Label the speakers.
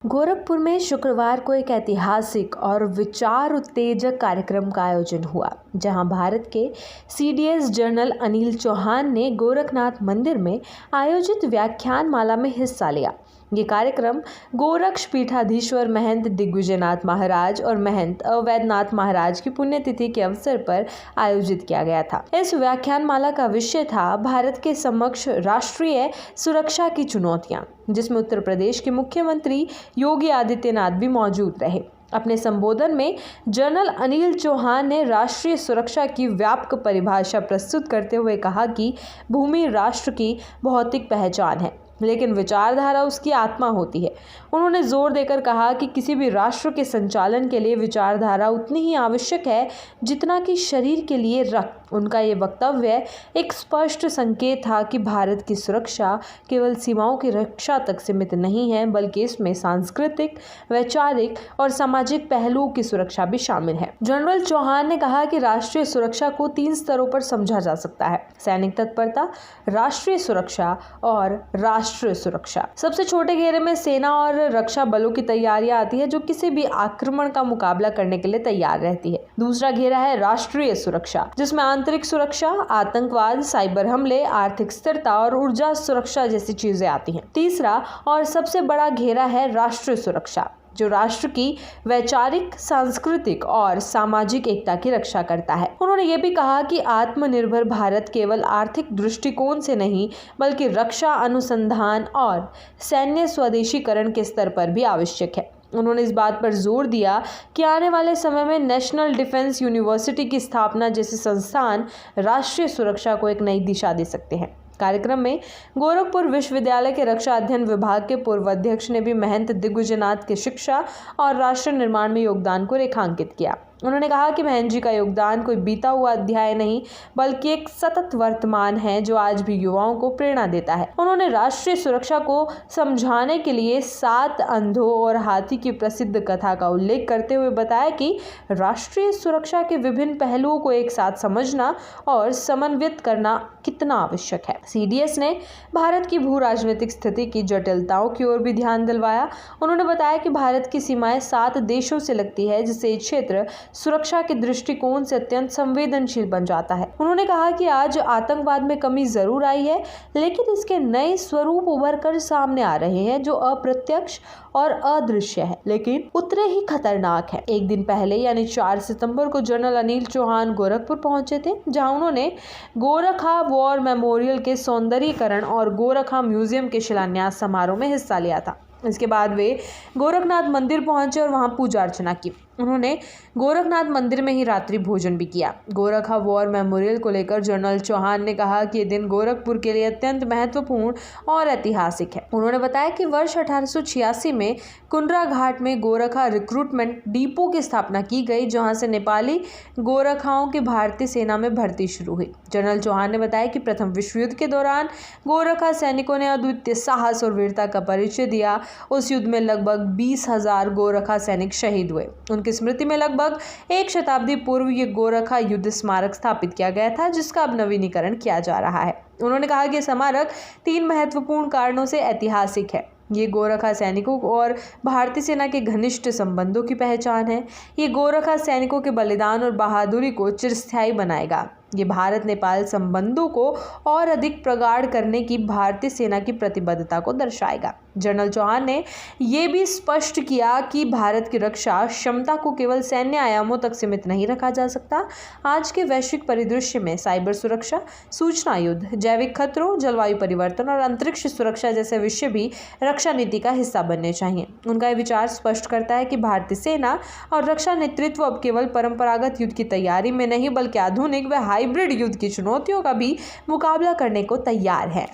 Speaker 1: गोरखपुर में शुक्रवार को एक ऐतिहासिक और विचार उत्तेजक कार्यक्रम का आयोजन हुआ, जहां भारत के सीडीएस जनरल अनिल चौहान ने गोरखनाथ मंदिर में आयोजित व्याख्यान माला में हिस्सा लिया। ये कार्यक्रम गोरक्ष पीठाधीश्वर महंत दिग्विजयनाथ महाराज और महंत अवैधनाथ महाराज की पुण्यतिथि के अवसर पर आयोजित किया गया था। इस व्याख्यान माला का विषय था भारत के समक्ष राष्ट्रीय सुरक्षा की चुनौतियां, जिसमें उत्तर प्रदेश के मुख्यमंत्री योगी आदित्यनाथ भी मौजूद रहे। अपने संबोधन में जनरल अनिल चौहान ने राष्ट्रीय सुरक्षा की व्यापक परिभाषा प्रस्तुत करते हुए कहा कि भूमि राष्ट्र की भौतिक पहचान है, लेकिन विचारधारा उसकी आत्मा होती है। उन्होंने जोर देकर कहा कि किसी भी राष्ट्र के संचालन के लिए विचारधारा उतनी ही आवश्यक है जितना कि शरीर के लिए रक्त। उनका ये वक्तव्य एक स्पष्ट संकेत था कि भारत की सुरक्षा केवल सीमाओं की रक्षा तक सीमित नहीं है, बल्कि इसमें सांस्कृतिक, वैचारिक और सामाजिक पहलुओं की सुरक्षा भी शामिल है। जनरल चौहान ने कहा कि राष्ट्रीय सुरक्षा को 3 स्तरों पर समझा जा सकता है: सैनिक तत्परता, राष्ट्रीय सुरक्षा और राष्ट्रीय सुरक्षा। सबसे छोटे घेरे में सेना और रक्षा बलों की तैयारियां आती है, जो किसी भी आक्रमण का मुकाबला करने के लिए तैयार रहती है। दूसरा घेरा है राष्ट्रीय सुरक्षा, जिसमें आंतरिक सुरक्षा, आतंकवाद, साइबर हमले, आर्थिक स्थिरता और ऊर्जा सुरक्षा जैसी चीजें आती हैं। तीसरा और सबसे बड़ा घेरा है राष्ट्रीय सुरक्षा, जो राष्ट्र की वैचारिक, सांस्कृतिक और सामाजिक एकता की रक्षा करता है। उन्होंने ये भी कहा कि आत्मनिर्भर भारत केवल आर्थिक दृष्टिकोण से नहीं, बल्कि रक्षा अनुसंधान और सैन्य स्वदेशीकरण के स्तर पर भी आवश्यक है। उन्होंने इस बात पर जोर दिया कि आने वाले समय में नेशनल डिफेंस यूनिवर्सिटी की स्थापना जैसे संस्थान राष्ट्रीय सुरक्षा को एक नई दिशा दे सकते हैं। कार्यक्रम में गोरखपुर विश्वविद्यालय के रक्षा अध्ययन विभाग के पूर्व अध्यक्ष ने भी महंत दिग्विजयनाथ के शिक्षा और राष्ट्र निर्माण में योगदान को रेखांकित किया। उन्होंने कहा कि महंत जी का योगदान कोई बीता हुआ अध्याय नहीं, बल्कि एक सतत वर्तमान है जो आज भी युवाओं को प्रेरणा देता है। उन्होंने राष्ट्रीय सुरक्षा को समझाने के लिए 7 अंधों और हाथी की प्रसिद्ध कथा का उल्लेख करते हुए बताया कि राष्ट्रीय सुरक्षा के विभिन्न पहलुओं को एक साथ समझना और समन्वित करना कितना आवश्यक है। सीडीएस ने भारत की भू राजनीतिक स्थिति की जटिलताओं की ओर भी ध्यान दिलवाया। उन्होंने बताया कि भारत की सीमाएं 7 देशों से लगती है, जिससे क्षेत्र सुरक्षा के दृष्टिकोण से अत्यंत संवेदनशील बन जाता है। उन्होंने कहा कि आज आतंकवाद में कमी जरूर आई है, लेकिन इसके नए स्वरूप उभर कर सामने आ रहे हैं, जो अप्रत्यक्ष और अदृश्य है, लेकिन उतने ही खतरनाक है। एक दिन पहले यानी 4 सितंबर को जनरल अनिल चौहान गोरखपुर पहुंचे थे, जहां उन्होंने गोरखा वॉर मेमोरियल के सौंदर्यीकरण और गोरखा म्यूजियम के शिलान्यास समारोह में हिस्सा लिया था। इसके बाद वे गोरखनाथ मंदिर पहुंचे और वहां पूजा अर्चना की। उन्होंने गोरखनाथ मंदिर में ही रात्रि भोजन भी किया। गोरखा वॉर मेमोरियल को लेकर जनरल चौहान ने कहा कि ये दिन गोरखपुर के लिए अत्यंत महत्वपूर्ण और ऐतिहासिक है। उन्होंने बताया कि वर्ष 1886 में कुंडरा घाट में गोरखा रिक्रूटमेंट डिपो की स्थापना की गई, जहां से नेपाली गोरखाओं की भारतीय सेना में भर्ती शुरू हुई। जनरल चौहान ने बताया कि प्रथम विश्व युद्ध के दौरान गोरखा सैनिकों ने अद्वितीय साहस और वीरता का परिचय दिया। उस युद्ध में लगभग 20,000 गोरखा सैनिक शहीद हुए। उनकी स्मृति में लगभग 1 शताब्दी पूर्व ये गोरखा युद्ध स्मारक स्थापित किया गया था, जिसका अब नवीनीकरण किया जा रहा है। उन्होंने कहा कि स्मारक 3 महत्वपूर्ण कारणों से ऐतिहासिक है। ये गोरखा सैनिकों और भारतीय सेना के घनिष्ठ संबंधों की पहचान है। ये गोरखा सैनिकों के बलिदान और बहादुरी को चिरस्थायी बनाएगा। ये भारत नेपाल संबंधों को और अधिक प्रगाढ़ करने की भारतीय सेना की प्रतिबद्धता को दर्शाएगा। जनरल चौहान ने यह भी स्पष्ट किया कि भारत की रक्षा क्षमता को केवल सैन्य आयामों तक सीमित नहीं रखा जा सकता। आज के वैश्विक परिदृश्य में साइबर सुरक्षा, सूचना युद्ध, जैविक खतरों, जलवायु परिवर्तन और अंतरिक्ष सुरक्षा जैसे विषय भी रक्षा नीति का हिस्सा बनने चाहिए। उनका यह विचार स्पष्ट करता है कि भारतीय सेना और रक्षा नेतृत्व अब केवल परंपरागत युद्ध की तैयारी में नहीं, बल्कि आधुनिक व हाइब्रिड युद्ध की चुनौतियों का भी मुकाबला करने को तैयार है।